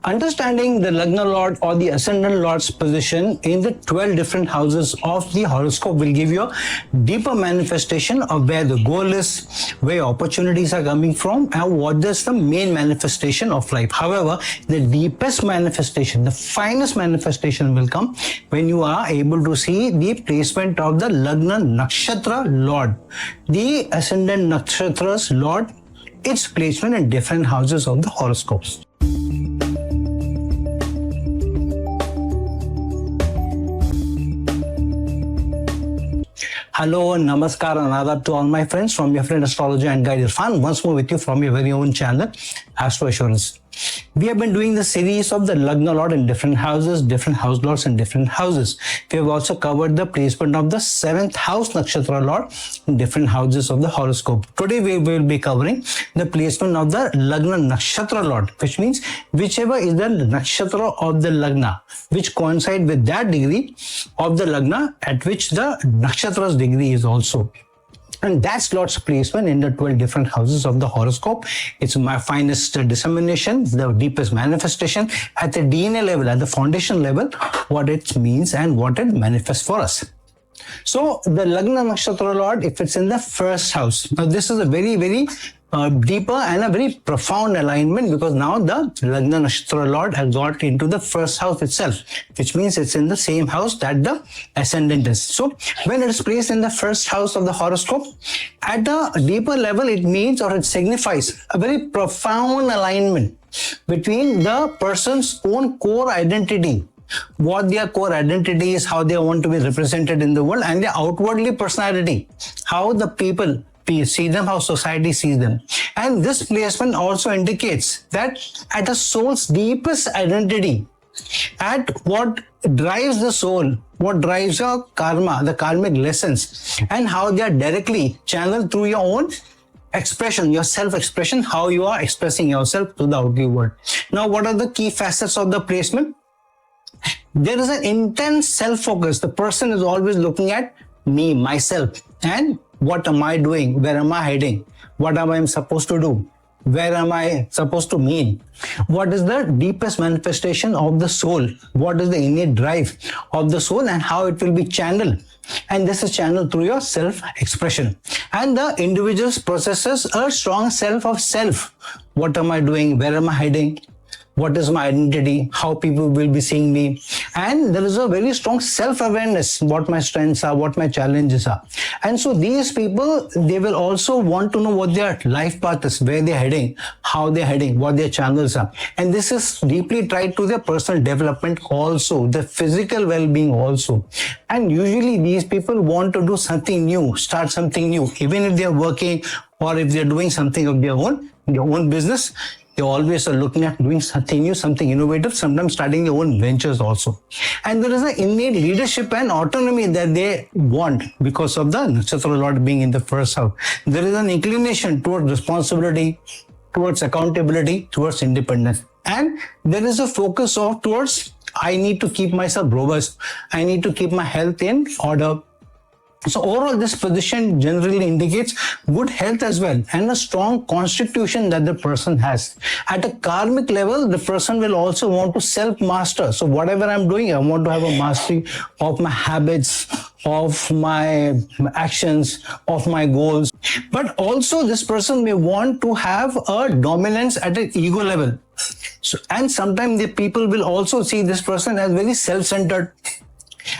Understanding the Lagna Lord or the Ascendant Lord's position in the 12 different houses of the horoscope will give you a deeper manifestation of where the goal is, where opportunities are coming from, and what is the main manifestation of life. However, the deepest manifestation, the finest manifestation will come when you are able to see the placement of the Lagna Nakshatra Lord, the Ascendant Nakshatra's Lord, its placement in different houses of the horoscopes. Hello, namaskar and adab to all my friends from your friend astrologer and guide Irfan, once more with you from your very own channel, Astro Assurance. We have been doing the series of the Lagna Lord in different houses, different house lords in different houses. We have also covered the placement of the 7th house Nakshatra Lord in different houses of the horoscope. Today we will be covering the placement of the Lagna Nakshatra Lord, which means whichever is the Nakshatra of the Lagna, which coincide with that degree of the Lagna at which the Nakshatra's degree is also. And that's Lord's placement in the 12 different houses of the horoscope. It's my finest dissemination, the deepest manifestation at the DNA level, at the foundation level, what it means and what it manifests for us. So the Lagna Nakshatra Lord, if it's in the first house, now this is a very deeper and a very profound alignment, because now the Lagna Nakshatra Lord has got into the first house itself, which means it's in the same house that the ascendant is. So when it is placed in the first house of the horoscope, at a deeper level, it means or it signifies a very profound alignment between the person's own core identity, what their core identity is, how they want to be represented in the world, and their outwardly personality, how the people see them, how society sees them. And this placement also indicates that at a soul's deepest identity, at what drives the soul, what drives your karma, the karmic lessons, and how they are directly channeled through your own expression, your self-expression, how you are expressing yourself to the outer world. Now, what are the key facets of the placement? There is an intense self-focus. The person is always looking at me, myself, and what am I doing? Where am I heading? What am I supposed to do? Where am I supposed to mean? What is the deepest manifestation of the soul? What is the innate drive of the soul and how it will be channeled? And this is channeled through your self-expression. And the individual possesses a strong self of self. What am I doing? Where am I heading? What is my identity? How people will be seeing me? And there is a very strong self-awareness, what my strengths are, what my challenges are. And so these people, they will also want to know what their life path is, where they're heading, how they're heading, what their channels are. And this is deeply tied to their personal development also, the physical well-being also. And usually these people want to do something new, start something new, even if they're working or if they're doing something of their own business. They always are looking at doing something new, something innovative, sometimes starting their own ventures also. And there is an innate leadership and autonomy that they want because of the Nakshatra Lord being in the first house. There is an inclination towards responsibility, towards accountability, towards independence. And there is a focus towards, I need to keep myself robust. I need to keep my health in order. So overall, this position generally indicates good health as well and a strong constitution that the person has. At a karmic level, the person will also want to self-master. So whatever I'm doing, I want to have a mastery of my habits, of my actions, of my goals. But also this person may want to have a dominance at an ego level. So, and sometimes the people will also see this person as very self-centered.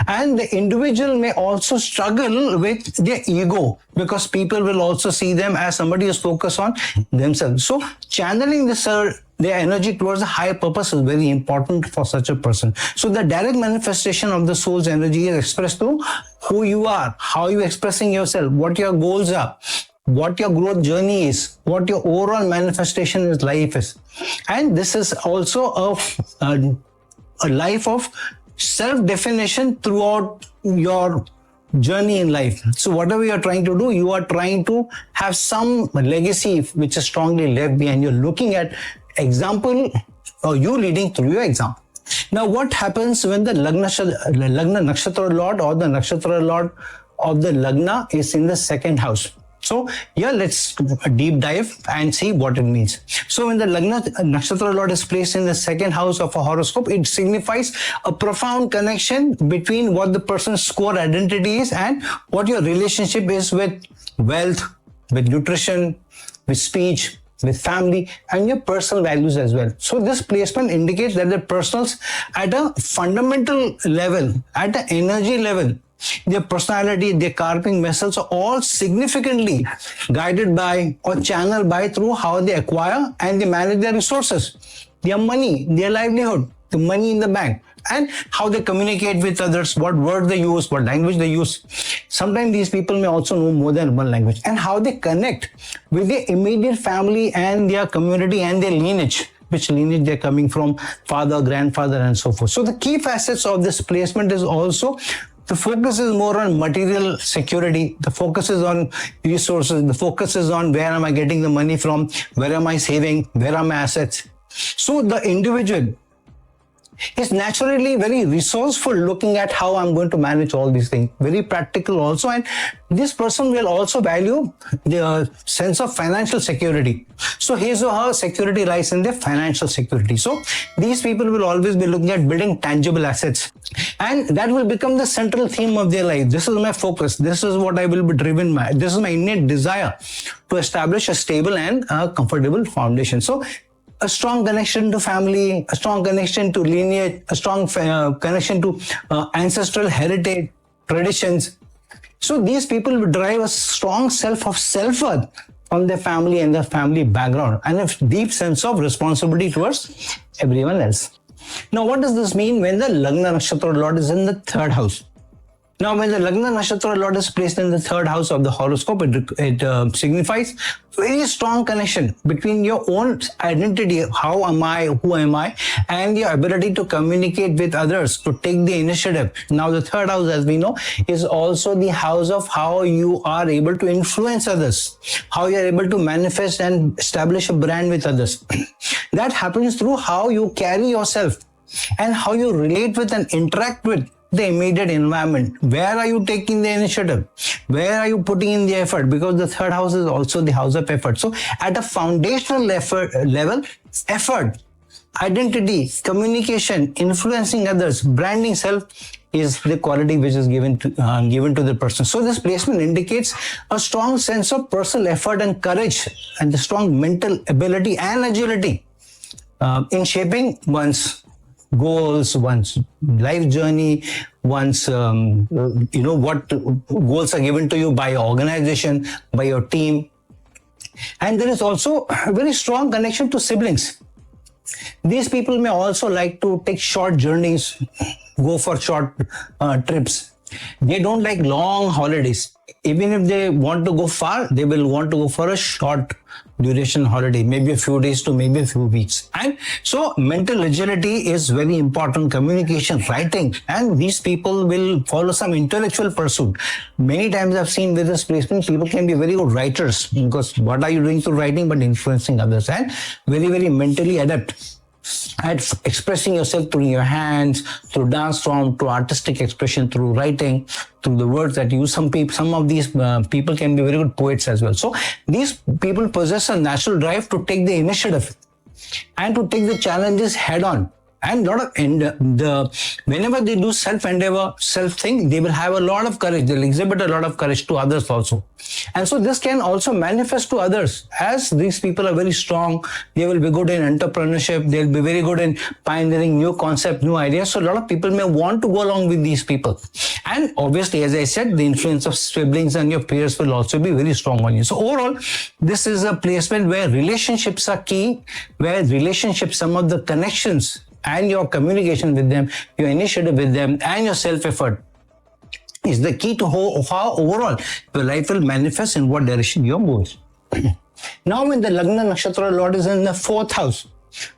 And the individual may also struggle with their ego because people will also see them as somebody who's focused on themselves. So channeling this their energy towards a higher purpose is very important for such a person. So the direct manifestation of the soul's energy is expressed through who you are, how you're expressing yourself, what your goals are, what your growth journey is, what your overall manifestation in life is. And this is also a life of self-definition throughout your journey in life. So whatever you're trying to do, you are trying to have some legacy which is strongly left behind. You're looking at example or you leading through your example. Now what happens when the Lagna Nakshatra Lord or the Nakshatra Lord of the Lagna is in the second house? So here let's deep dive and see what it means. So when the Lagna Nakshatra Lord is placed in the second house of a horoscope, it signifies a profound connection between what the person's core identity is and what your relationship is with wealth, with nutrition, with speech, with family, and your personal values as well. So this placement indicates that the personals at a fundamental level, at an energy level, their personality, their karmic vessels are all significantly guided by or channeled by through how they acquire and they manage their resources, their money, their livelihood, the money in the bank, and how they communicate with others, what words they use, what language they use. Sometimes these people may also know more than one language, and how they connect with their immediate family and their community and their lineage, which lineage they're coming from, father, grandfather, and so forth. So the key facets of this placement is also the focus is more on material security. The focus is on resources. The focus is on where am I getting the money from? Where am I saving? Where are my assets? So the individual is naturally very resourceful, looking at how I'm going to manage all these things. Very practical also. And this person will also value the sense of financial security. So his or her security lies in their financial security. So these people will always be looking at building tangible assets. And that will become the central theme of their life. This is my focus. This is what I will be driven by. This is my innate desire to establish a stable and a comfortable foundation. So a strong connection to family, a strong connection to lineage, a strong connection to ancestral heritage, traditions. So these people will drive a strong self-worth on their family and their family background, and a deep sense of responsibility towards everyone else. Now, what does this mean when the Lagna Nakshatra Lord is in the third house? Now, when the Lagna Nakshatra Lord is placed in the third house of the horoscope, it signifies very strong connection between your own identity, how am I, who am I, and your ability to communicate with others, to take the initiative. Now, the third house, as we know, is also the house of how you are able to influence others, how you are able to manifest and establish a brand with others. That happens through how you carry yourself and how you relate with and interact with the immediate environment. Where are you taking the initiative? Where are you putting in the effort? Because the third house is also the house of effort. So at a foundational level, effort, identity, communication, influencing others, branding self is the quality which is given to the person. So this placement indicates a strong sense of personal effort and courage, and the strong mental ability and agility in shaping one's goals, one's life journey, one's, what goals are given to you by your organization, by your team. And there is also a very strong connection to siblings. These people may also like to take short journeys, go for short trips. They don't like long holidays. Even if they want to go far, they will want to go for a short duration holiday, maybe a few days to maybe a few weeks. And so mental agility is very important, communication, writing, and these people will follow some intellectual pursuit. Many times I've seen with this placement, people can be very good writers, because what are you doing through writing but influencing others, and very, very mentally adept at expressing yourself through your hands, through dance form, through artistic expression, through writing, through the words that you use. Some of these people can be very good poets as well. So these people possess a natural drive to take the initiative and to take the challenges head on. And whenever they do self-endeavor, self-thing, they will have a lot of courage. They'll exhibit a lot of courage to others also. And so this can also manifest to others, as these people are very strong. They will be good in entrepreneurship. They'll be very good in pioneering new concepts, new ideas. So a lot of people may want to go along with these people. And obviously, as I said, the influence of siblings and your peers will also be very strong on you. So overall, this is a placement where relationships are key, where relationships, some of the connections, and your communication with them, your initiative with them, and your self-effort is the key to how overall your life will manifest in what direction you're moving. Now, when the Lagna Nakshatra Lord is in the fourth house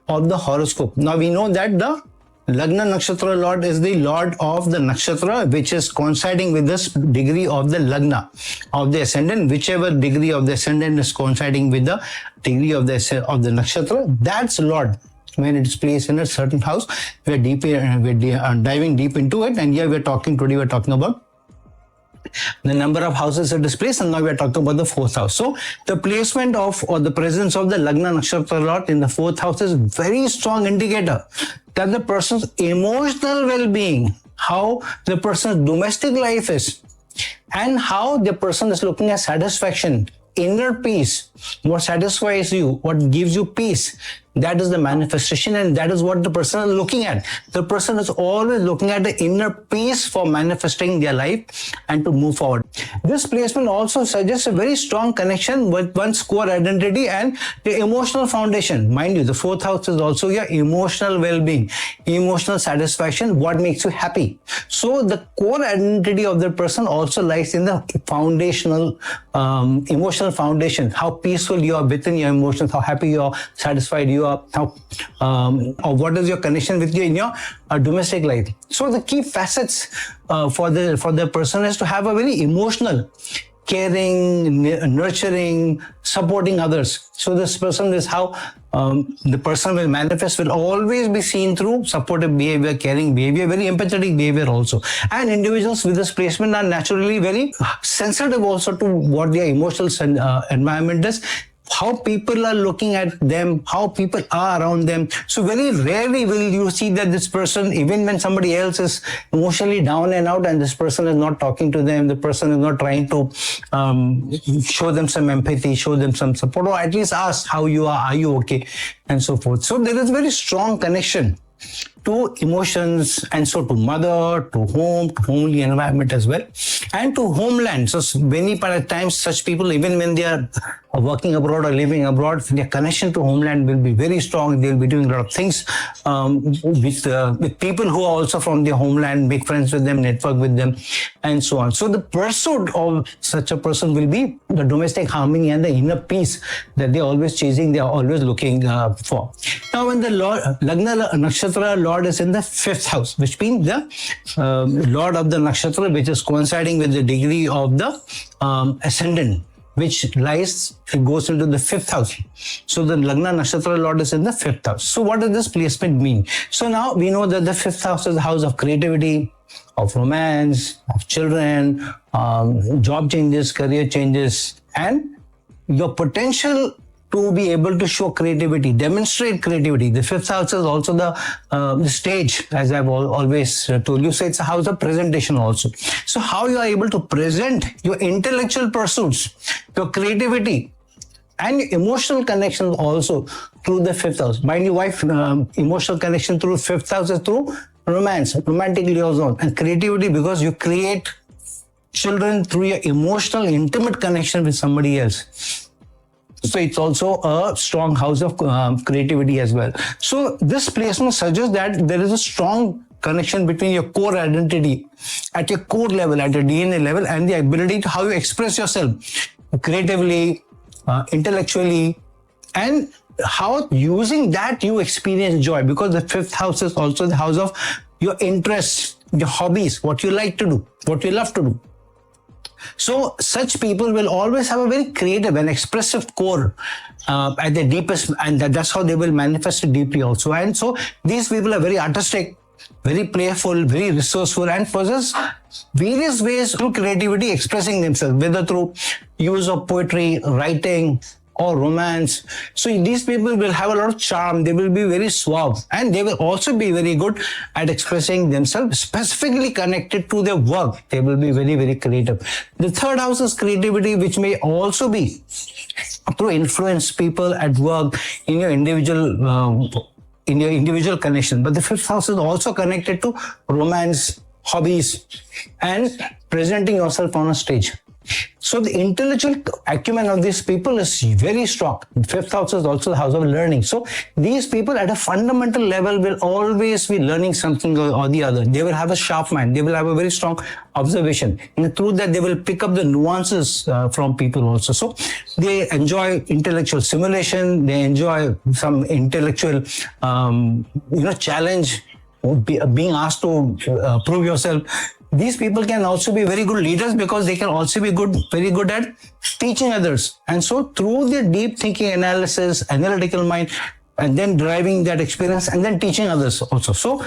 of the horoscope, now we know that the Lagna Nakshatra Lord is the Lord of the Nakshatra, which is coinciding with this degree of the Lagna of the ascendant. Whichever degree of the ascendant is coinciding with the degree of the Nakshatra, that's Lord. When it's placed in a certain house, we're diving deep into it. And here today we're talking about the number of houses it displays, and now we are talking about the fourth house. So the placement of or the presence of the Lagna Nakshatra Lord in the fourth house is very strong indicator that the person's emotional well-being, how the person's domestic life is, and how the person is looking at satisfaction, inner peace, what satisfies you, what gives you peace. That is the manifestation, and that is what the person is looking at. The person is always looking at the inner peace for manifesting their life and to move forward. This placement also suggests a very strong connection with one's core identity and the emotional foundation. Mind you, the fourth house is also your emotional well-being, emotional satisfaction, what makes you happy. So the core identity of the person also lies in the foundational, emotional foundation, how peaceful you are within your emotions, how happy you are, satisfied you are, how or what is your connection with you in your domestic life. So the key facets for the person is to have a very emotional, caring, nurturing, supporting others. So this person is how the person will manifest, will always be seen through supportive behavior, caring behavior, very empathetic behavior also. And individuals with this placement are naturally very sensitive also to what their emotional environment is, how people are looking at them, how people are around them. So very rarely will you see that this person, even when somebody else is emotionally down and out and this person is not talking to them, the person is not trying to show them some empathy, show them some support, or at least ask how you are you okay, and so forth. So there is very strong connection to emotions, and so to mother, to home, to homely environment as well, and to homeland. So many times such people, even when they are working abroad or living abroad, their connection to homeland will be very strong. They'll be doing a lot of things with people who are also from their homeland, make friends with them, network with them, and so on. So the pursuit of such a person will be the domestic harmony and the inner peace that they're always chasing, they're always looking for. Now when the Lagna Nakshatra Lord is in the fifth house, which means the Lord of the Nakshatra, which is coinciding with the degree of the ascendant, which lies, it goes into the fifth house. So the Lagna Nakshatra Lord is in the fifth house. So what does this placement mean? So now we know that the fifth house is the house of creativity, of romance, of children, job changes, career changes, and your potential to be able to show creativity, demonstrate creativity. The fifth house is also the stage, as I've always told you. So it's a house of presentation also. So how you are able to present your intellectual pursuits, your creativity, and emotional connection also through the fifth house. Mind your wife, emotional connection through fifth house is through romance, romantic liaison, and creativity, because you create children through your emotional, intimate connection with somebody else. So it's also a strong house of creativity as well. So this placement suggests that there is a strong connection between your core identity at your core level, at your DNA level, and the ability to how you express yourself creatively, intellectually, and how using that you experience joy, because the fifth house is also the house of your interests, your hobbies, what you like to do, what you love to do. So such people will always have a very creative and expressive core at their deepest, and that's how they will manifest it deeply also. And so these people are very artistic, very playful, very resourceful, and possess various ways through creativity expressing themselves, whether through use of poetry, writing, or romance. So these people will have a lot of charm. They will be very suave, and they will also be very good at expressing themselves, specifically connected to their work. They will be very, very creative. The third house is creativity, which may also be to influence people at work in your individual connection. But the fifth house is also connected to romance, hobbies, and presenting yourself on a stage. So the intellectual acumen of these people is very strong. The fifth house is also the house of learning. So these people at a fundamental level will always be learning something or the other. They will have a sharp mind. They will have a very strong observation. And through that, they will pick up the nuances from people also. So they enjoy intellectual stimulation. They enjoy some intellectual, challenge, being asked to prove yourself. These people can also be very good leaders, because they can also be very good at teaching others. And so through their deep thinking, analysis, analytical mind, and then driving that experience and then teaching others also. So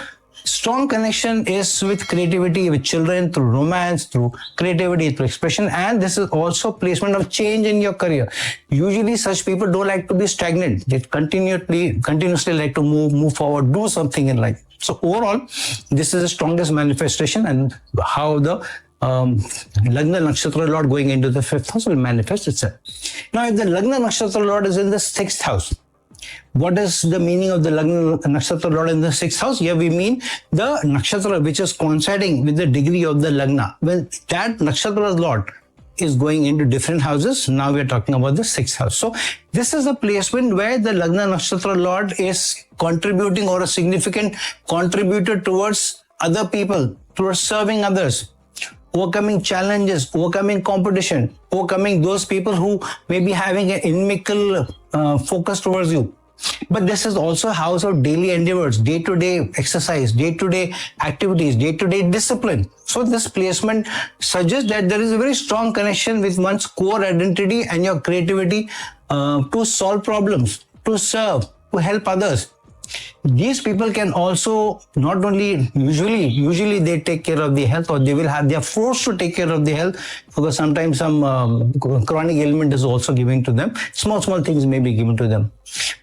Strong connection is with creativity, with children, through romance, through creativity, through expression, and this is also placement of change in your career. Usually such people don't like to be stagnant. They continuously like to move forward, do something in life. So overall, this is the strongest manifestation, and how the Lagna Nakshatra Lord going into the 5th house will manifest itself. Now, if the Lagna Nakshatra Lord is in the 6th house, what is the meaning of the Lagna Nakshatra Lord in the 6th house? Here we mean the nakshatra which is coinciding with the degree of the Lagna. When that Nakshatra Lord is going into different houses, now we are talking about the 6th house. So this is a placement where the Lagna Nakshatra Lord is contributing, or a significant contributor towards other people, towards serving others, overcoming challenges, overcoming competition, overcoming those people who may be having an inimical focus towards you. But this is also a house of daily endeavors, day-to-day exercise, day-to-day activities, day-to-day discipline. So this placement suggests that there is a very strong connection with one's core identity and your creativity to solve problems, to serve, to help others. These people can also not only usually they take care of the health, or they are forced to take care of the health, because sometimes some chronic ailment is also given to them. Small things may be given to them.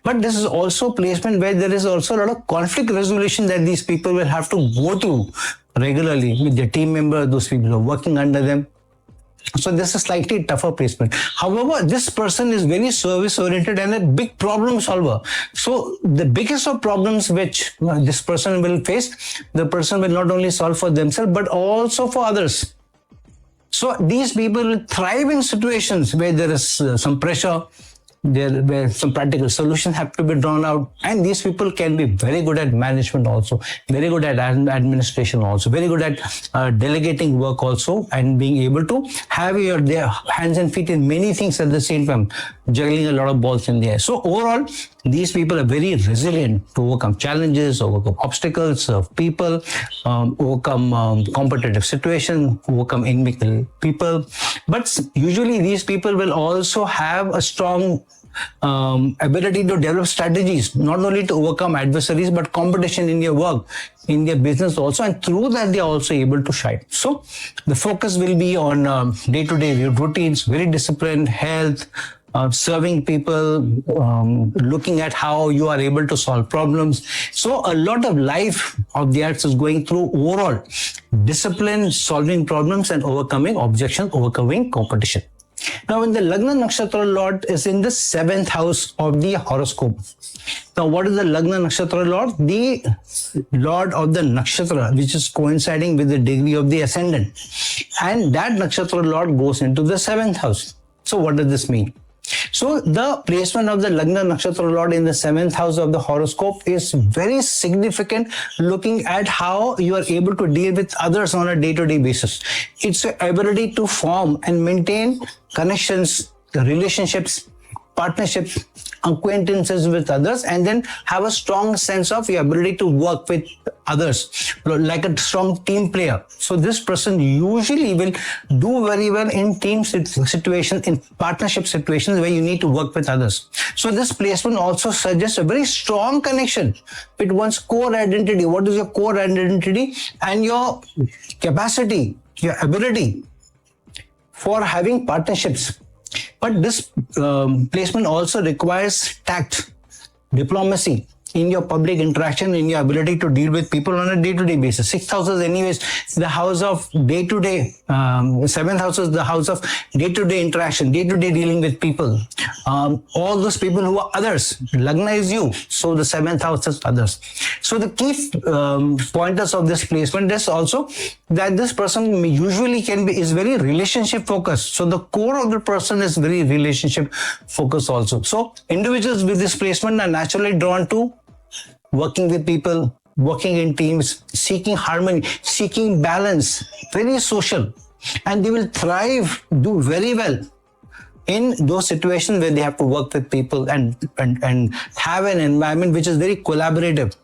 But this is also placement where there is also a lot of conflict resolution that these people will have to go through regularly with their team members, those people who are working under them. So this is slightly tougher placement. However, this person is very service oriented and a big problem solver. So the biggest of problems which this person will face, the person will not only solve for themselves, but also for others. So these people will thrive in situations where there is some pressure, where some practical solutions have to be drawn out, and these people can be very good at management also, very good at administration also, very good at delegating work also, and being able to have their hands and feet in many things at the same time, juggling a lot of balls in the air. So overall, these people are very resilient to overcome challenges, overcome obstacles of people, overcome competitive situations, overcome inimical people. But usually these people will also have a strong ability to develop strategies, not only to overcome adversaries, but competition in your work, in their business also, and through that they are also able to shine. So the focus will be on day-to-day routines, very disciplined, health, serving people, looking at how you are able to solve problems. So a lot of life of the arts is going through overall discipline, solving problems, and overcoming objections, overcoming competition. Now, when the Lagna Nakshatra Lord is in the 7th house of the horoscope. Now, what is the Lagna Nakshatra Lord? The Lord of the Nakshatra, which is coinciding with the degree of the ascendant. And that Nakshatra Lord goes into the 7th house. So, what does this mean? So the placement of the Lagna Nakshatra Lord in the 7th house of the horoscope is very significant, looking at how you are able to deal with others on a day-to-day basis. It's your ability to form and maintain connections, relationships, partnerships, acquaintances with others, and then have a strong sense of your ability to work with others, like a strong team player. So this person usually will do very well in team situations, in partnership situations where you need to work with others. So this placement also suggests a very strong connection with one's core identity. What is your core identity? And your capacity, your ability for having partnerships. But this placement also requires tact, diplomacy in your public interaction, in your ability to deal with people on a day-to-day basis. 6th house is anyways the house of day-to-day, 7th house is the house of day-to-day interaction, day-to-day dealing with people. All those people who are others. Lagna is you, so the 7th house is others. So the key pointers of this placement is also that this person usually is very relationship focused. So the core of the person is very relationship focused also. So individuals with this placement are naturally drawn to working with people, working in teams, seeking harmony, seeking balance, very social. And they will thrive, do very well in those situations where they have to work with people and have an environment which is very collaborative.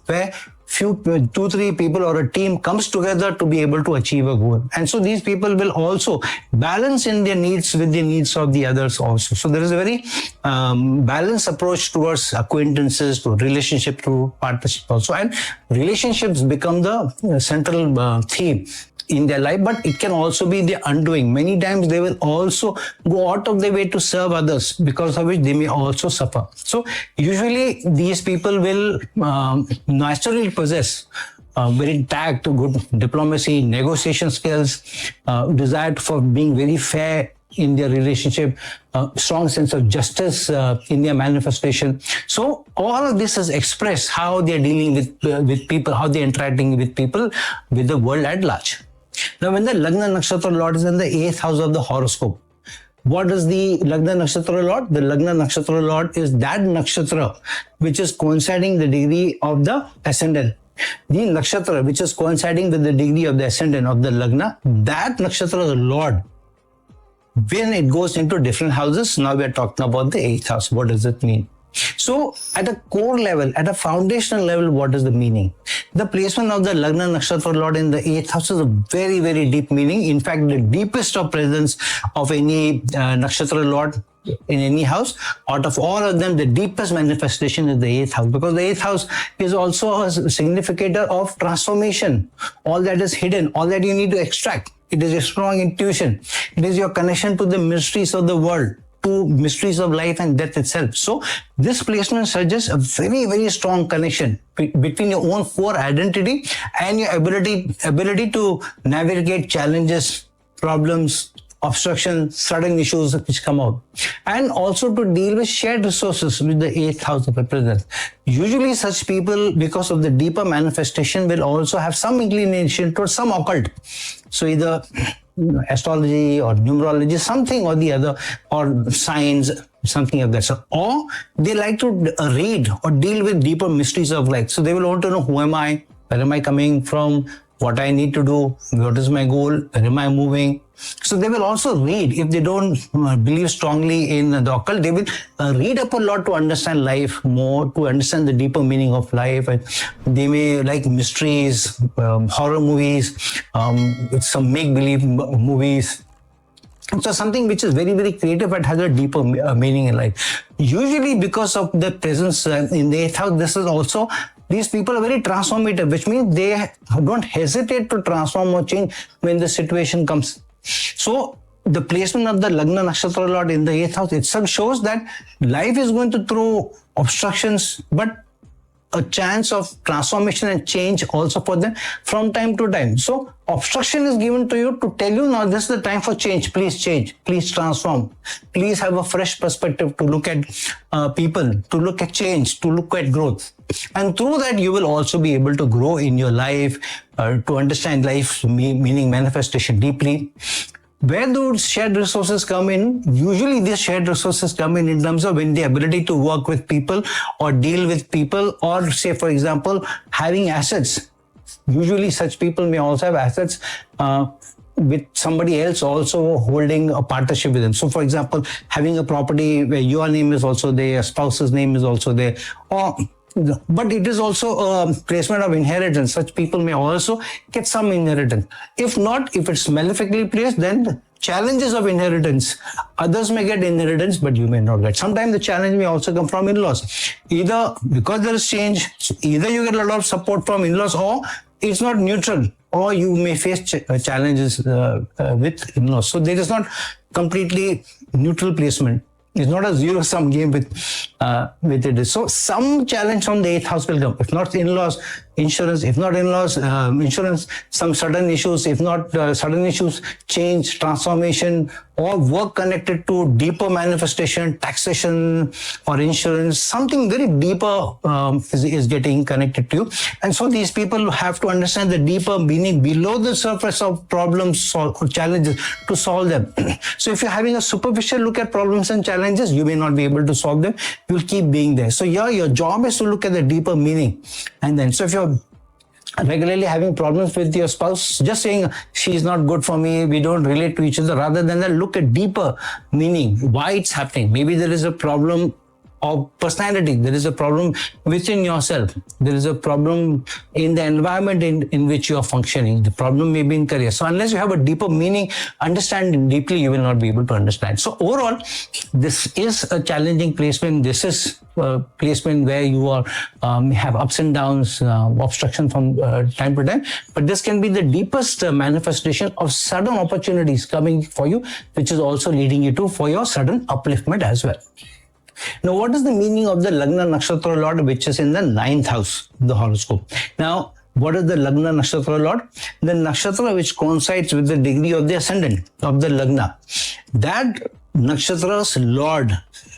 where two, three people or a team comes together to be able to achieve a goal. And so these people will also balance in their needs with the needs of the others also. So there is a very balanced approach towards acquaintances, to relationship, to partnership also. And relationships become the central theme in their life, but it can also be the undoing. Many times they will also go out of their way to serve others, because of which they may also suffer. So usually these people will naturally possess very tact, good diplomacy, negotiation skills, desire for being very fair in their relationship, strong sense of justice in their manifestation. So all of this is expressed how they are dealing with people, how they are interacting with people, with the world at large. Now, when the Lagna Nakshatra Lord is in the 8th house of the horoscope, what is the Lagna Nakshatra Lord? The Lagna Nakshatra Lord is that nakshatra which is coinciding the degree of the ascendant. The nakshatra which is coinciding with the degree of the ascendant of the Lagna, that nakshatra Lord, when it goes into different houses, now we are talking about the 8th house. What does it mean? So at a core level, at a foundational level, what is the meaning? The placement of the Lagna Nakshatra Lord in the 8th house is a very, very deep meaning. In fact, the deepest of presence of any Nakshatra Lord in any house, out of all of them, the deepest manifestation is the 8th house, because the 8th house is also a significator of transformation. All that is hidden, all that you need to extract. It is a strong intuition. It is your connection to the mysteries of the world, to mysteries of life and death itself. So this placement suggests a very, very strong connection between your own core identity and your ability to navigate challenges, problems, obstructions, sudden issues which come out, and also to deal with shared resources with the 8th house of represents. Usually such people, because of the deeper manifestation, will also have some inclination towards some occult. So either astrology or numerology, something or the other, or science, something of that sort. Or they like to read or deal with deeper mysteries of life. So they will want to know, who am I? Where am I coming from? What I need to do? What is my goal? Where am I moving? So they will also read. If they don't believe strongly in the occult, they will read up a lot to understand life more, to understand the deeper meaning of life. And they may like mysteries, horror movies, some make-believe movies. So something which is very, very creative but has a deeper meaning in life. Usually because of the presence in the 8th house, this is also, these people are very transformative, which means they don't hesitate to transform or change when the situation comes. So the placement of the Lagna Nakshatra Lord in the 8th house itself shows that life is going to throw obstructions, but a chance of transformation and change also for them from time to time. So obstruction is given to you to tell you, now this is the time for change, please transform, please have a fresh perspective to look at people, to look at change, to look at growth. And through that, you will also be able to grow in your life, to understand life's meaning, manifestation deeply. Where do shared resources come in? Usually these shared resources come in terms of when the ability to work with people or deal with people, or say, for example, having assets. Usually such people may also have assets with somebody else also holding a partnership with them. So for example, having a property where your name is also there, your spouse's name is also there, but it is also a placement of inheritance. Such people may also get some inheritance. If not, if it's malefically placed, then the challenges of inheritance. Others may get inheritance, but you may not get. Sometimes the challenge may also come from in-laws. Either because there is change, either you get a lot of support from in-laws, or it's not neutral, or you may face challenges with in-laws. So there is not completely neutral placement. It's not a zero-sum game with it. So some challenge from the 8th house will come. If not in-laws, insurance. If not in-laws, insurance. Some sudden issues. If not sudden issues, change, transformation, or work connected to deeper manifestation, taxation, or insurance. Something very deeper is getting connected to you. And so these people have to understand the deeper meaning below the surface of problems or challenges to solve them. So if you're having a superficial look at problems and challenges, you may not be able to solve them. You'll keep being there. So yeah, your job is to look at the deeper meaning. And then, so if you're regularly having problems with your spouse, just saying she's not good for me, we don't relate to each other, rather than that, look at deeper meaning, why it's happening. Maybe there is a problem of personality. There is a problem within yourself. There is a problem in the environment in which you are functioning. The problem may be in career. So unless you have a deeper meaning, understand it deeply, you will not be able to understand. So overall, this is a challenging placement. This is a placement where you are have ups and downs, obstruction from time to time. But this can be the deepest manifestation of sudden opportunities coming for you, which is also leading you to for your sudden upliftment as well. Now, what is the meaning of the Lagna Nakshatra Lord, which is in the 9th house of the horoscope? Now, what is the Lagna Nakshatra Lord? The nakshatra which coincides with the degree of the ascendant of the Lagna. That nakshatra's Lord,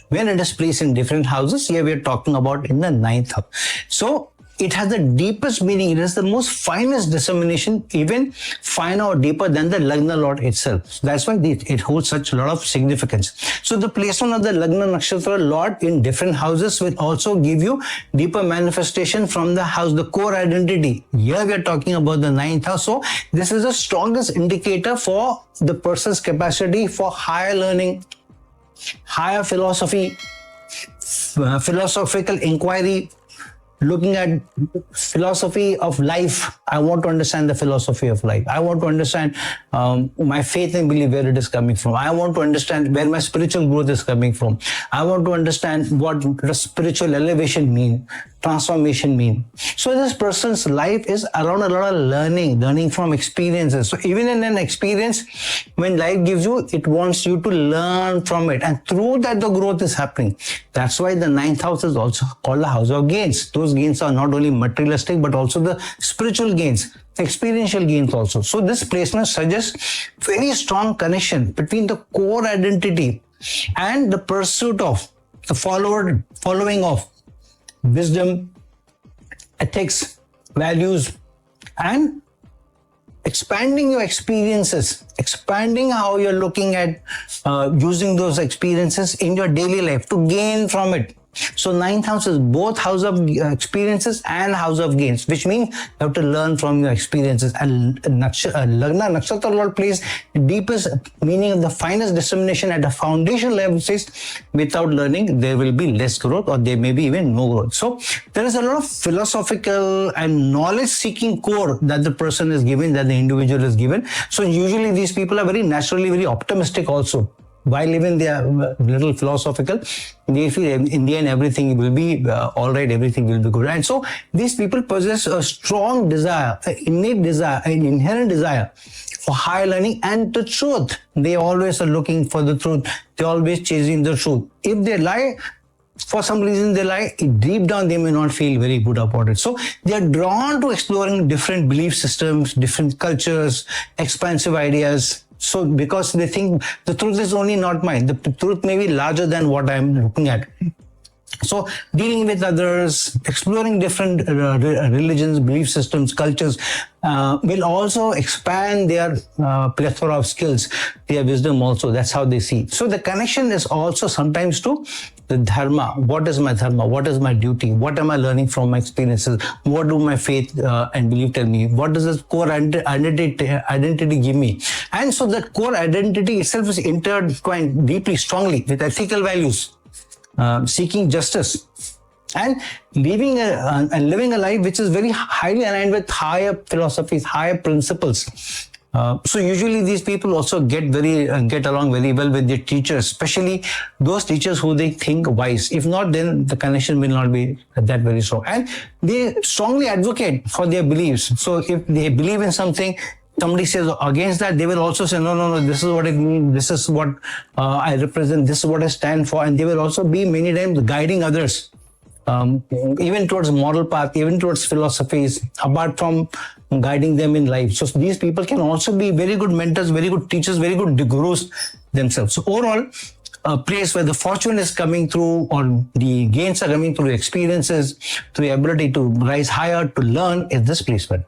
when it is placed in different houses, here we are talking about in the 9th house. So, it has the deepest meaning. It is the most finest dissemination, even finer or deeper than the Lagna Lord itself. So that's why it holds such a lot of significance. So the placement of the Lagna Nakshatra Lord in different houses will also give you deeper manifestation from the house, the core identity. Here we are talking about the 9th house. So this is the strongest indicator for the person's capacity for higher learning, higher philosophy, philosophical inquiry, looking at philosophy of life. I want to understand the philosophy of life. I want to understand my faith and belief, where it is coming from. I want to understand where my spiritual growth is coming from. I want to understand what the spiritual elevation mean, transformation mean. So this person's life is around a lot of learning from experiences. So even in an experience, when life gives you, it wants you to learn from it. And through that, the growth is happening. That's why the 9th house is also called the house of gains. Those gains are not only materialistic, but also the spiritual gains, experiential gains also. So this placement suggests very strong connection between the core identity and the pursuit of the following of wisdom, ethics, values, and expanding your experiences, expanding how you're looking at using those experiences in your daily life to gain from it. So 9th house is both house of experiences and house of gains, which means you have to learn from your experiences. And Lagna Nakshatra Lord plays the deepest meaning of the finest dissemination at the foundation level. Says without learning, there will be less growth, or there may be even no growth. So there is a lot of philosophical and knowledge-seeking core that the person is given, that the individual is given. So usually these people are very naturally very optimistic also. While even they are little philosophical, they feel in the end everything will be all right, everything will be good. And so these people possess a strong desire, an innate desire, an inherent desire for higher learning and the truth. They always are looking for the truth. They're always chasing the truth. If they lie, for some reason they lie, deep down they may not feel very good about it. So they are drawn to exploring different belief systems, different cultures, expansive ideas. So because they think the truth is only not mine, the truth may be larger than what I'm looking at. So dealing with others, exploring different religions, belief systems, cultures will also expand their plethora of skills, their wisdom also. That's how they see. So the connection is also sometimes to the dharma. What is my dharma? What is my duty? What am I learning from my experiences? What do my faith and belief tell me? What does this core identity give me? And so that core identity itself is intertwined deeply, strongly with ethical values. Seeking justice and living a life which is very highly aligned with higher philosophies, higher principles. So usually these people also get along very well with their teachers, especially those teachers who they think wise. If not, then the connection will not be that very strong. And they strongly advocate for their beliefs. So if they believe in something, somebody says against that, they will also say, no, this is what it means, this is what I represent, this is what I stand for. And they will also be many times guiding others, even towards moral path, even towards philosophies, apart from guiding them in life. So these people can also be very good mentors, very good teachers, very good gurus themselves. So overall, a place where the fortune is coming through, or the gains are coming through experiences, through the ability to rise higher, to learn, is this placement.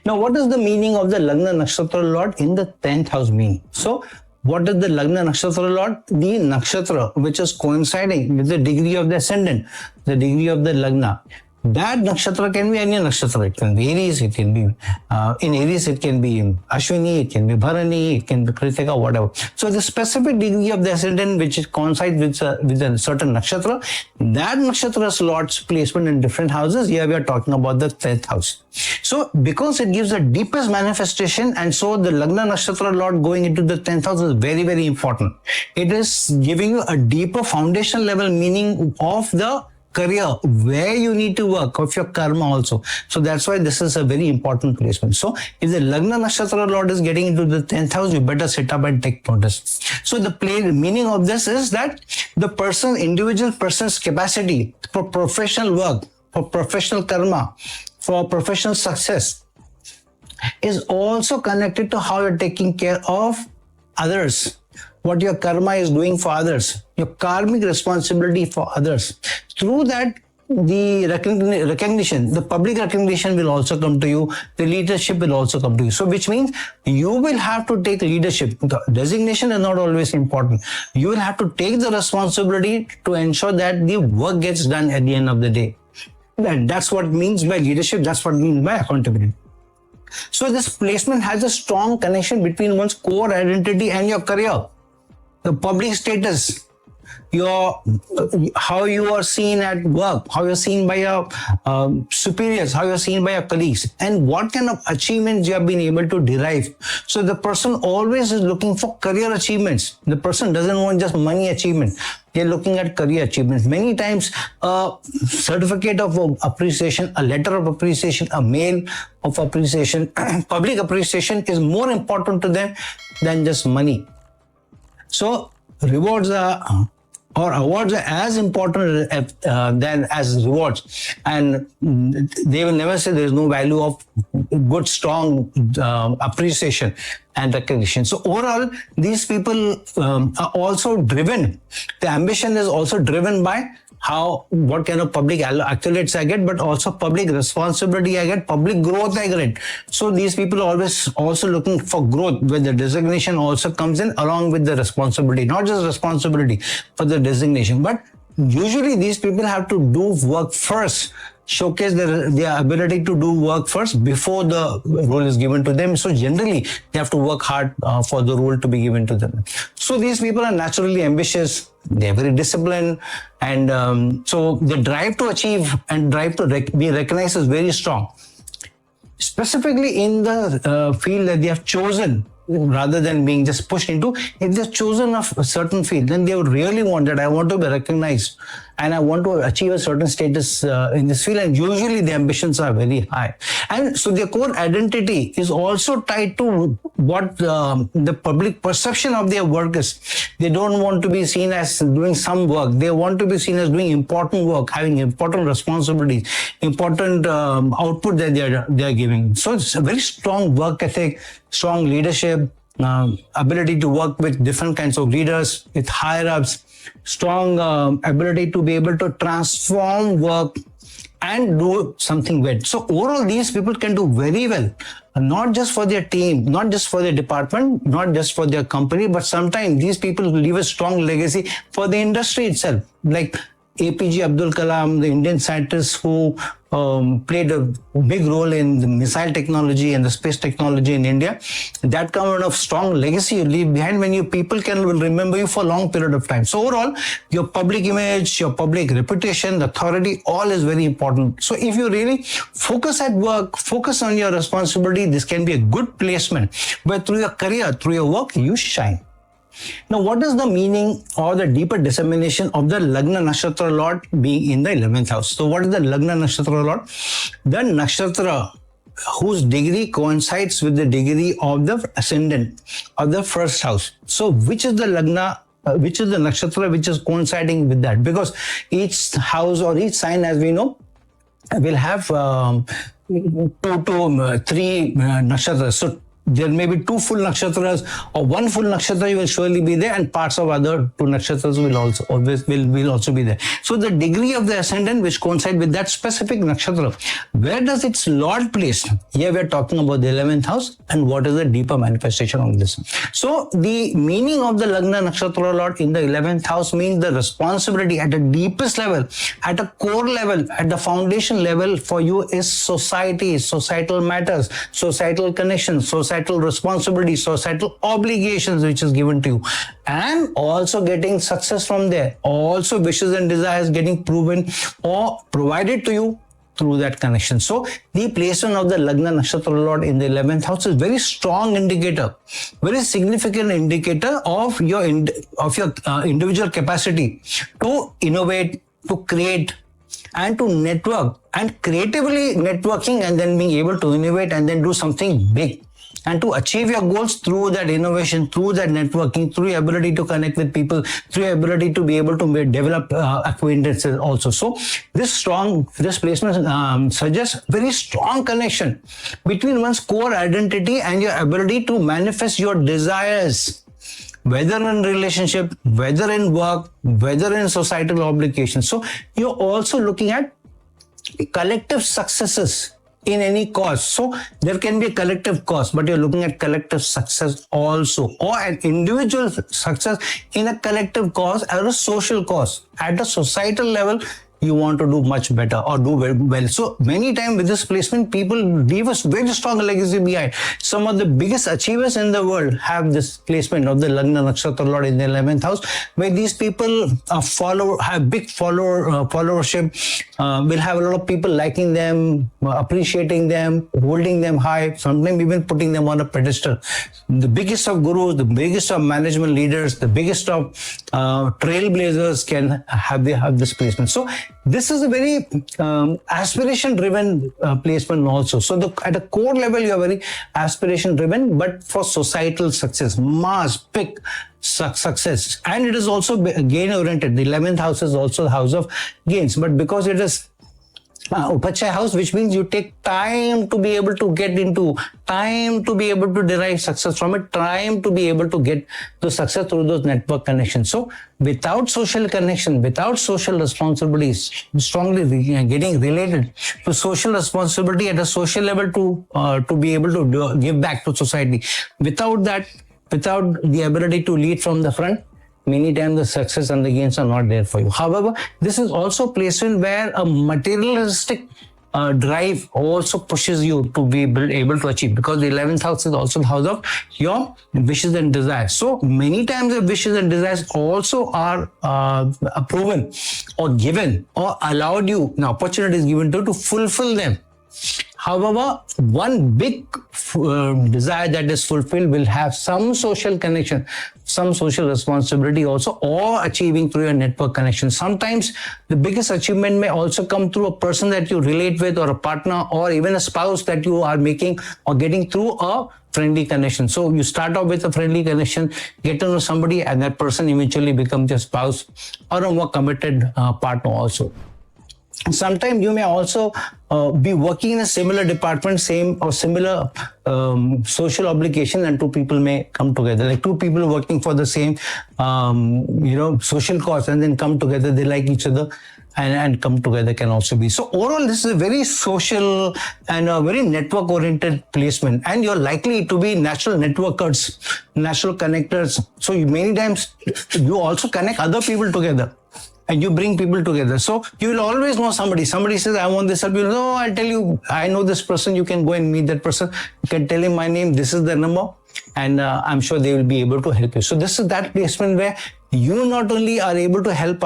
Now, what is the meaning of the Lagna Nakshatra Lord in the 10th house mean? So, what is the Lagna Nakshatra Lord? The nakshatra which is coinciding with the degree of the ascendant, the degree of the Lagna. That nakshatra can be any nakshatra. It can be Aries, it can be in Aries, it can be Ashwini, it can be Bharani, it can be Kritika, whatever. So the specific degree of the ascendant which coincides with a certain nakshatra, that nakshatra's Lord's placement in different houses. Here we are talking about the 10th house. So because it gives the deepest manifestation, and so the Lagna Nakshatra Lord going into the 10th house is very, very important. It is giving you a deeper foundation level meaning of the career, where you need to work, of your karma also. So that's why this is a very important placement. So if the Lagna Nakshatra Lord is getting into the 10th house, you better sit up and take notice. So the meaning of this is that the individual person's capacity for professional work, for professional karma, for professional success is also connected to how you're taking care of others, what your karma is doing for others, your karmic responsibility for others. Through that, the recognition, the public recognition will also come to you, the leadership will also come to you. So which means you will have to take leadership. The designation is not always important. You will have to take the responsibility to ensure that the work gets done at the end of the day. That's what it means by leadership. That's what it means by accountability. So this placement has a strong connection between one's core identity and your career, the public status, how you are seen at work, how you're seen by your superiors, how you're seen by your colleagues, and what kind of achievements you have been able to derive. So the person always is looking for career achievements. The person doesn't want just money achievement. They're looking at career achievements. Many times, a certificate of appreciation, a letter of appreciation, a mail of appreciation, public appreciation is more important to them than just money. So rewards or awards are as important than as rewards, and they will never say there is no value of good, strong appreciation and recognition. So overall, these people are also driven. The ambition is also driven by what kind of public accolades I get, but also public responsibility I get, public growth I get. So these people are always also looking for growth, where the designation also comes in along with the responsibility, not just responsibility for the designation, but usually these people have to do work first, showcase their ability to do work first before the role is given to them. So generally, they have to work hard for the role to be given to them. So these people are naturally ambitious. They are very disciplined. And so the drive to achieve and drive to be recognized is very strong. Specifically in the field that they have chosen, rather than being just pushed into, if they've chosen a certain field, then they would really want that I want to be recognized and I want to achieve a certain status in this field, and usually the ambitions are very high. And so their core identity is also tied to what the public perception of their work is. They don't want to be seen as doing some work. They want to be seen as doing important work, having important responsibilities, important output that they are giving. So it's a very strong work ethic, strong leadership, ability to work with different kinds of leaders, with higher ups, strong ability to be able to transform work and do something well. So overall, these people can do very well, not just for their team, not just for their department, not just for their company, but sometimes these people leave a strong legacy for the industry itself. Like APJ Abdul Kalam, the Indian scientist who played a big role in the missile technology and the space technology in India. That kind of strong legacy you leave behind when you people will remember you for a long period of time. So overall, your public image, your public reputation, the authority, all is very important. So if you really focus at work, focus on your responsibility, this can be a good placement where through your career, through your work, you shine. Now, what is the meaning or the deeper dissemination of the Lagna Nakshatra Lord being in the 11th house? So what is the Lagna Nakshatra Lord? The nakshatra whose degree coincides with the degree of the ascendant of the first house. So which is the Lagna, which is the nakshatra which is coinciding with that? Because each house or each sign, as we know, will have 2 to 3 nakshatras. So there may be 2 full nakshatras or 1 full nakshatra will surely be there, and parts of other 2 nakshatras will also will also be there. So the degree of the ascendant which coincide with that specific nakshatra, where does its Lord place? Here we are talking about the 11th house, and what is the deeper manifestation of this. So the meaning of the Lagna Nakshatra Lord in the 11th house means the responsibility at the deepest level, at a core level, at the foundation level for you is society, societal matters, societal connections, societal responsibilities, societal obligations which is given to you, and also getting success from there. Also wishes and desires getting proven or provided to you through that connection. So the placement of the Lagna Nakshatra Lord in the 11th house is very strong indicator, very significant indicator of your individual capacity to innovate, to create, and to network, and creatively networking and then being able to innovate and then do something big, and to achieve your goals through that innovation, through that networking, through your ability to connect with people, through your ability to be able to develop acquaintances also. So this placement suggests very strong connection between one's core identity and your ability to manifest your desires, whether in relationship, whether in work, whether in societal obligations. So you're also looking at collective successes in any cause. So there can be a collective cause, but you're looking at collective success also, or an individual success in a collective cause or a social cause. At a societal level, you want to do much better or do very well. So many times with this placement, people leave us very strong legacy behind. Some of the biggest achievers in the world have this placement of the Lagna Nakshatra Lord in the 11th house, where these people have big followership, will have a lot of people liking them, appreciating them, holding them high, sometimes even putting them on a pedestal. The biggest of gurus, the biggest of management leaders, the biggest of trailblazers can have this placement. So this is a very aspiration-driven placement also. So at a core level, you are very aspiration-driven, but for societal success, mass, big success. And it is also gain-oriented. The 11th house is also the house of gains. But because it is Upachaya house, which means you take time to be able to get into, time to be able to derive success from it, time to be able to get the success through those network connections. So without social connection, without social responsibilities, strongly getting related to social responsibility at a social level to be able to give back to society. Without that, without the ability to lead from the front, many times the success and the gains are not there for you. However, this is also a placement where a materialistic drive also pushes you to be able to achieve, because the 11th house is also the house of your wishes and desires. So many times the wishes and desires also are proven or given or allowed you, an opportunity is given to fulfill them. However, one big desire that is fulfilled will have some social connection, some social responsibility also, or achieving through your network connection. Sometimes the biggest achievement may also come through a person that you relate with, or a partner, or even a spouse that you are making or getting through a friendly connection. So you start off with a friendly connection, get to know somebody, and that person eventually becomes your spouse or a more committed partner also. Sometimes you may also be working in a similar department, same or similar social obligation, and two people may come together. Like two people working for the same, social cause, and then come together. They like each other and come together can also be. So overall, this is a very social and a very network-oriented placement. And you're likely to be natural networkers, natural connectors. So many times you also connect other people together. And you bring people together. So you will always know somebody. Somebody says, I want this help. You know, I'll tell you, I know this person. You can go and meet that person. You can tell him my name. This is the number. And I'm sure they will be able to help you. So this is that placement where you not only are able to help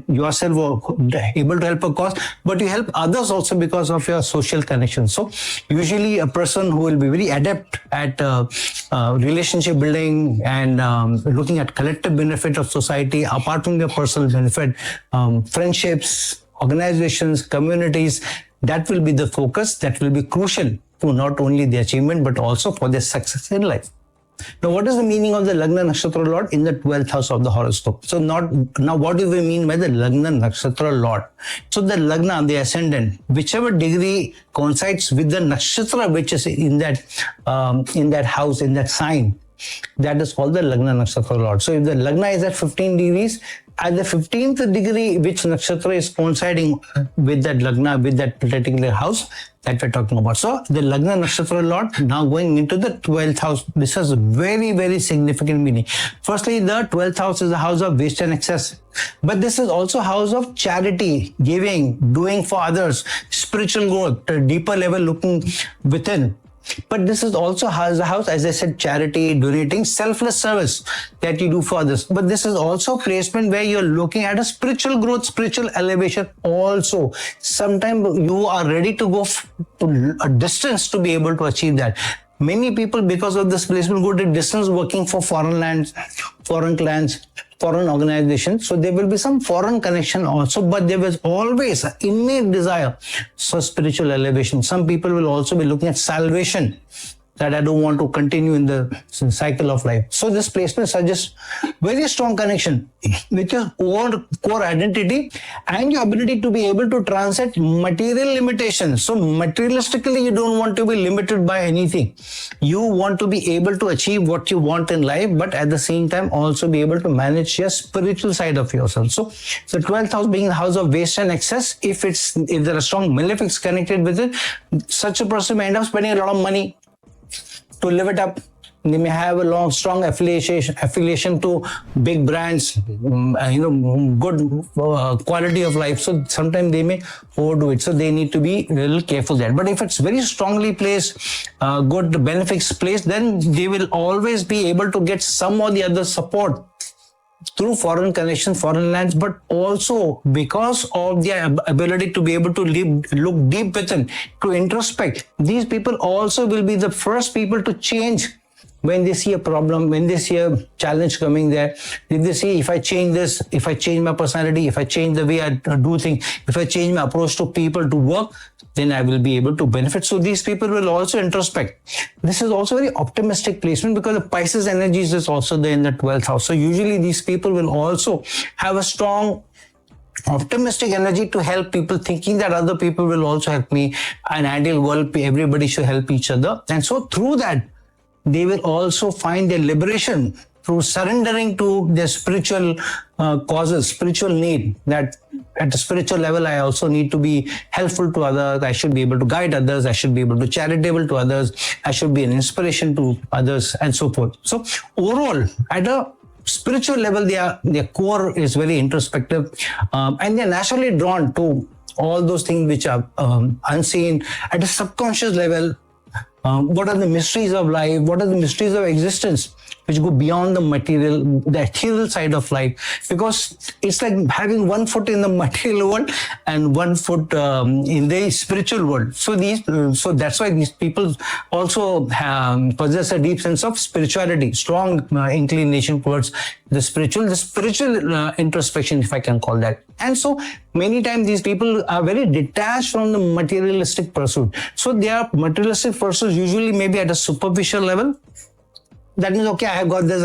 yourself or able to help a cause, but you help others also because of your social connection. So usually a person who will be very adept at relationship building and looking at collective benefit of society, apart from their personal benefit, friendships, organizations, communities, that will be the focus that will be crucial to not only the achievement, but also for their success in life. Now, what is the meaning of the Lagna Nakshatra Lord in the 12th house of the horoscope? So now what do we mean by the Lagna Nakshatra Lord? So the Lagna, the ascendant, whichever degree coincides with the nakshatra which is in that house, in that sign, that is called the Lagna Nakshatra Lord. So if the Lagna is at 15 degrees, at the 15th degree, which nakshatra is coinciding with that Lagna, with that particular house that we're talking about. So the Lagna Nakshatra Lord now going into the 12th house. This has very, very significant meaning. Firstly, the 12th house is the house of waste and excess. But this is also house of charity, giving, doing for others, spiritual growth, a deeper level looking within. But this is also has a house, as I said, charity, donating, selfless service that you do for others. But this is also placement where you're looking at a spiritual growth, spiritual elevation also. Sometimes you are ready to go to a distance to be able to achieve that. Many people, because of this placement, go to distance working for foreign lands, foreign clans, foreign organizations. So there will be some foreign connection also, but there was always an innate desire for spiritual elevation. Some people will also be looking at salvation, that I don't want to continue in the cycle of life. So this placement suggests very strong connection with your own core identity and your ability to be able to transcend material limitations. So materialistically, you don't want to be limited by anything. You want to be able to achieve what you want in life, but at the same time also be able to manage your spiritual side of yourself. So the 12th house being the house of waste and excess, if there are strong malefics connected with it, such a person may end up spending a lot of money to live it up. They may have a strong affiliation to big brands, good quality of life. So sometimes they may overdo it. So they need to be a little careful there. But if it's very strongly placed, good benefits placed, then they will always be able to get some or the other support through foreign connections, foreign lands, but also because of their ability to be able to look deep within, to introspect. These people also will be the first people to change when they see a problem, when they see a challenge coming there. If they see, if I change this, if I change my personality, if I change the way I do things, if I change my approach to people, to work, then I will be able to benefit. So these people will also introspect. This is also very optimistic placement because the Pisces energies is also there in the 12th house. So usually these people will also have a strong optimistic energy to help people, thinking that other people will also help me. An ideal world, everybody should help each other. And so through that, they will also find their liberation through surrendering to their spiritual causes, spiritual need, that at a spiritual level, I also need to be helpful to others. I should be able to guide others. I should be able to charitable to others. I should be an inspiration to others and so forth. So overall, at a spiritual level, their core is very introspective, and they're naturally drawn to all those things which are unseen. At a subconscious level, what are the mysteries of life? What are the mysteries of existence which go beyond the ethereal side of life? Because it's like having one foot in the material world and one foot in the spiritual world. So that's why these people also possess a deep sense of spirituality, strong inclination towards the spiritual introspection, if I can call that. And so many times these people are very detached from the materialistic pursuit. So their materialistic pursuits usually maybe at a superficial level. That means, okay, I have got this,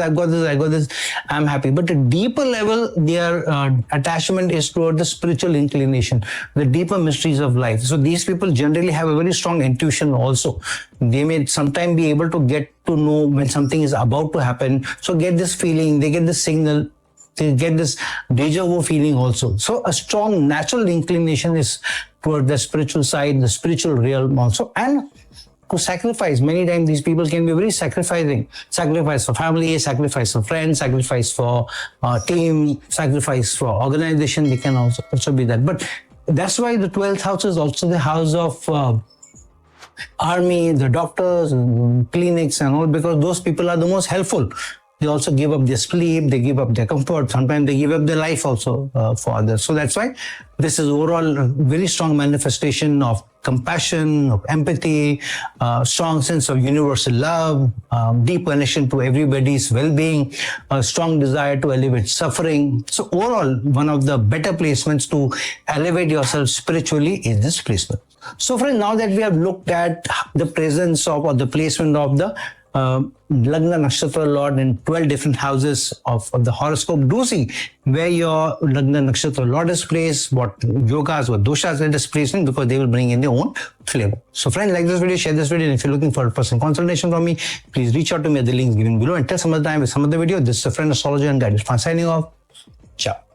I'm happy. But at a deeper level, their attachment is toward the spiritual inclination, the deeper mysteries of life. So these people generally have a very strong intuition also. They may sometimes be able to get to know when something is about to happen. So get this feeling, they get this signal, they get this deja vu feeling also. So a strong natural inclination is toward the spiritual side, the spiritual realm also. And to sacrifice. Many times these people can be very sacrificing. Sacrifice for family, sacrifice for friends, sacrifice for team, sacrifice for organization. They can also be that. But that's why the 12th house is also the house of army, the doctors, clinics and all, because those people are the most helpful. They also give up their sleep, they give up their comfort. Sometimes they give up their life also for others. So that's why this is overall a very strong manifestation of compassion, of empathy, strong sense of universal love, deep connection to everybody's well-being, a strong desire to elevate suffering. So overall, one of the better placements to elevate yourself spiritually is this placement. So friends, now that we have looked at the presence of or the placement of the Lagna Nakshatra Lord in 12 different houses of the horoscope. Do see where your Lagna Nakshatra Lord is placed, what yogas, what doshas it is placed in, because they will bring in their own flavor. So friends, like this video, share this video, and if you're looking for a personal consultation from me, please reach out to me at the links given below. Until some other time with some other video, this is a friend astrologer and guide. Signing off. Ciao.